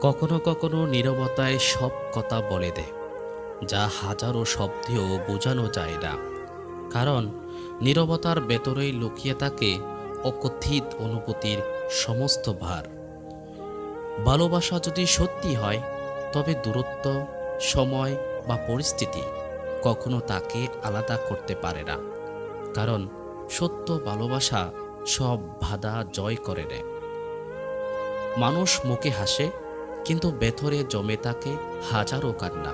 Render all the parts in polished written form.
কখনো কখনো নীরবতায় সব কথা বলে দেয়, যা হাজারো শব্দেও বোঝানো যায় না। কারণ নীরবতার ভেতরেই লুকিয়ে থাকে অকথিত অনুভূতির সমস্ত ভার। ভালোবাসা যদি সত্যি হয়, তবে দূরত্ব, সময় বা পরিস্থিতি কখনো তাকে আলাদা করতে পারে না। কারণ সত্য ভালোবাসা সব বাধা জয় করে নেয়। মানুষ মুখে হাসে, কিন্তু ভেতরে জমে থাকে হাজারো কান্না।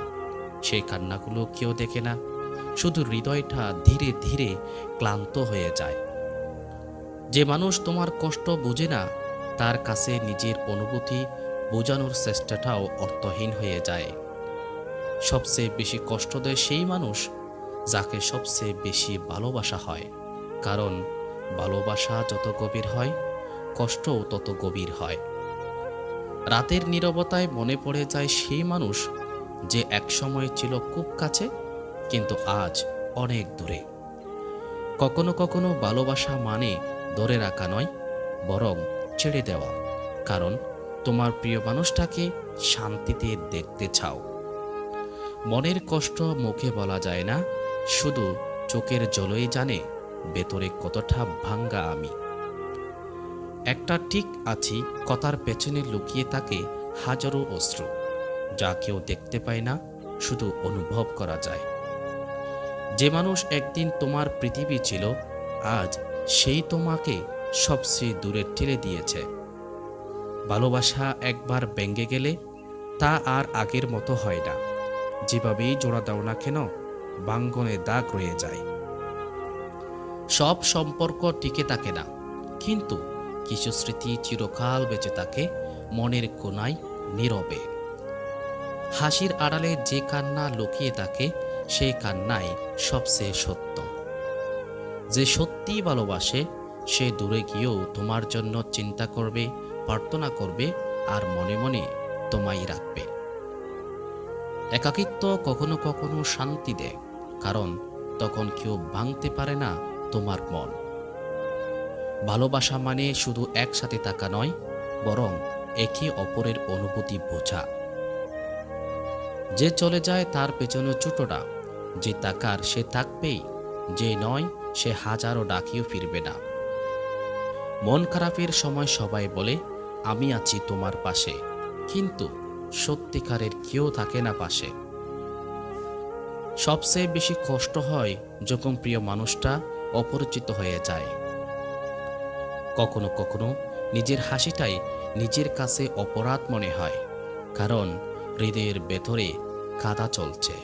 সেই কান্নাগুলো কেউ দেখে না, শুধু হৃদয়টা ধীরে ধীরে ক্লান্ত হয়ে যায়। যে মানুষ তোমার কষ্ট বোঝে না, তার কাছে নিজের অনুভূতি বোঝানোর চেষ্টাটাও অর্থহীন হয়ে যায়। সবচেয়ে বেশি কষ্ট দেয় সেই মানুষ যাকে সবচেয়ে বেশি ভালোবাসা হয়। কারণ ভালোবাসা যত গভীর হয়, কষ্টও তত গভীর হয়। রাতের নীরবতায় মনে পড়ে যায় সেই মানুষ যে একসময় ছিল খুব কাছে, কিন্তু আজ অনেক দূরে। কখনো কখনো ভালোবাসা মানে ধরে রাখা নয়, বরং ছেড়ে দেওয়া। কারণ তোমার প্রিয় মানুষটাকে শান্তিতে দেখতে চাও। মনের কষ্ট মুখে বলা যায় না, শুধু চোখের জলই জানে ভেতরে কতটা ভাঙ্গা আমি। একটা ঠিক আছি কথার পেছনে লুকিয়ে থাকে হাজারো অশ্রু, যা কেউ দেখতে পায় না, শুধু অনুভব করা যায়। যে মানুষ একদিন তোমার পৃথিবী ছিল, আজ সেই তোমাকে সবচেয়ে দূরে ঠেলে দিয়েছে। ভালোবাসা একবার ভেঙে গেলে তা আর আগের মতো হয় না। যেভাবেই জোড়া দাও না কেন, ভাঙ্গনে দাগ রয়ে যায়। সব সম্পর্ক টিকে থাকে না, কিন্তু কিছু স্মৃতি চিরকাল বেঁচে থাকে মনের কোণায় নীরবে। হাসির আড়ালে যে কান্না লুকিয়ে থাকে, সেই কান্নাই সবচেয়ে সত্য। যে সত্যি ভালোবাসে, সে দূরে গিয়েও তোমার জন্য চিন্তা করবে, প্রার্থনা করবে, আর মনে মনে তোমায় রাখবে। একাকিত্ব কখনো কখনো শান্তি দেয়, কারণ তখন কেউ ভাঙতে পারে না তোমার মন। ভালোবাসা মানে শুধু একসাথে থাকা নয়, বরং একে অপরের অনুভূতি বোঝা। যে চলে যায় তার পেছনে ছুটো না, যে তাকার সে থাকবেই, যে নয় সে হাজারো ডাকিও ফিরবে না। মন খারাপের সময় সবাই বলে আমি আছি তোমার পাশে, কিন্তু সত্যিকারের কেউ থাকে না পাশে। সবচেয়ে বেশি কষ্ট হয় যখন প্রিয় মানুষটা অপরিচিত হয়ে যায়। কখনো কখনো নিজের হাসিটাই নিজের কাছে অপরাধ মনে হয়, কারণ হৃদয়ের ভেতরে কাদা চলছে।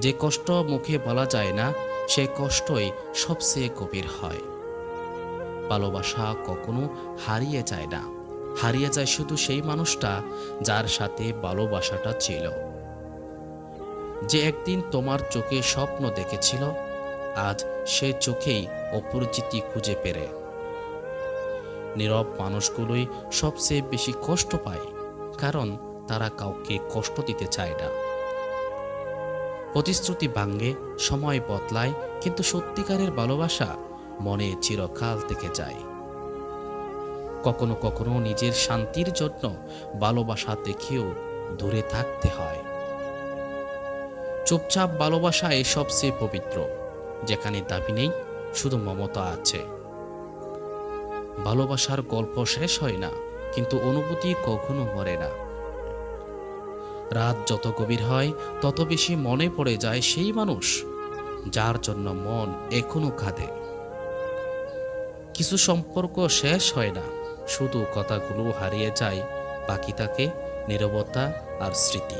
যে কষ্ট মুখে বলা যায় না, সে কষ্টই সবচেয়ে গভীর হয়। ভালোবাসা কখনো হারিয়ে যায় না, হারিয়ে যায় শুধু সেই মানুষটা যার সাথে ভালোবাসাটা ছিল। যে একদিন তোমার চোখে স্বপ্ন দেখেছিল, আজ সে চোখেই অপরিচিতি খুঁজে পেরে। নীরব মানুষগুলোই সবচেয়ে বেশি কষ্ট পায়, কারণ তারা কাউকে কষ্ট দিতে চায় না। প্রতিশ্রুতি ভাঙে, সময় বদলায়, কিন্তু সত্যিকারের ভালোবাসা মনে চিরকাল থেকে যায়। কখনো কখনো নিজের শান্তির জন্য ভালোবাসা দেখেও দূরে থাকতে হয়। চুপচাপ ভালোবাসা এই সবচেয়ে পবিত্র, যেখানে দাবি নেই, শুধু মমতা আছে। ভালোবাসার গল্প শেষ হয় না, কিন্তু অনুভূতি কখনো মরে না। রাত যত গভীর হয়, তত বেশি মনে পড়ে যায় সেই মানুষ যার জন্য মন এখনো কাঁদে। কিছু সম্পর্ক শেষ হয় না, শুধু কথাগুলো হারিয়ে যায়, বাকি থাকে নীরবতা আর স্মৃতি।